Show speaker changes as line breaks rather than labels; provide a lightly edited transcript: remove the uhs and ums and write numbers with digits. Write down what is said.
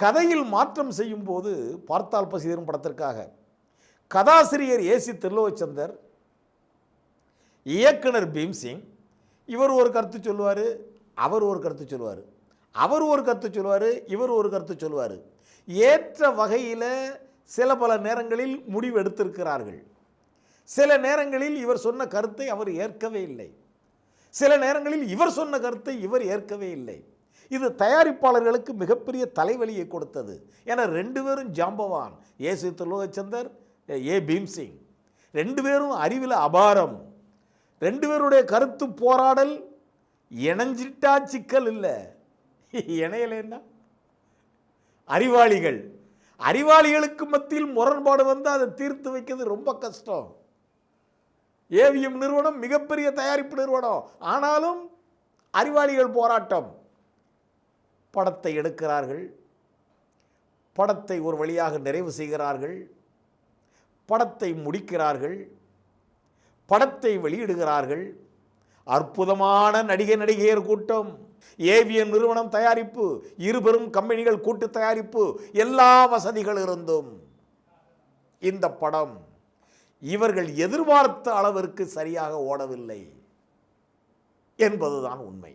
கதையில் மாற்றம் செய்யும் போது பார்த்தால் பசி தரும் படத்திற்காக கதாசிரியர் ஏசி திருலோச்சந்தர், இயக்குனர் பீம்சிங், இவர் ஒரு கருத்து சொல்லுவார், அவர் ஒரு கருத்து சொல்லுவார், அவர் ஒரு கருத்து சொல்லுவார், இவர் ஒரு கருத்து சொல்லுவார். ஏற்ற வகையில் சில பல நேரங்களில் முடிவு எடுத்திருக்கிறார்கள். சில நேரங்களில் இவர் சொன்ன கருத்தை அவர் ஏற்கவே இல்லை, சில நேரங்களில் இவர் சொன்ன கருத்தை இவர் ஏற்கவே இல்லை. இது தயாரிப்பாளர்களுக்கு மிகப்பெரிய தலைவலியை கொடுத்தது. ஏன்னா ரெண்டு பேரும் ஜாம்பவான், ஏசி திருலோச்சந்தர், ஏ பீம்சிங், ரெண்டு பேரும் அறிவில் அபாரம். ரெண்டு பேருடைய கருத்து போராடல் இணைஞ்சிட்டா சிக்கல் இல்லை, இணையலைன்னா அறிவாளிகள். அறிவாளிகளுக்கு மத்தியில் முரண்பாடு வந்து அதை தீர்த்து வைக்கிறது ரொம்ப கஷ்டம். ஏவிஎம் நிறுவனம் மிகப்பெரிய தயாரிப்பு நிறுவனம், ஆனாலும் அறிவாளிகள் போராட்டம். படத்தை எடுக்கிறார்கள், படத்தை ஒரு வழியாக நிறைவு செய்கிறார்கள், படத்தை முடிக்கிறார்கள், படத்தை வெளியிடுகிறார்கள். அற்புதமான நடிகையர் கூட்டம், ஏவிஎம் நிறுவனம் தயாரிப்பு, இருபெரும் கம்பெனிகள் கூட்டு தயாரிப்பு, எல்லா வசதிகள் இருந்தும் இந்த படம் இவர்கள் எதிர்பார்த்த அளவிற்கு சரியாக ஓடவில்லை என்பதுதான் உண்மை.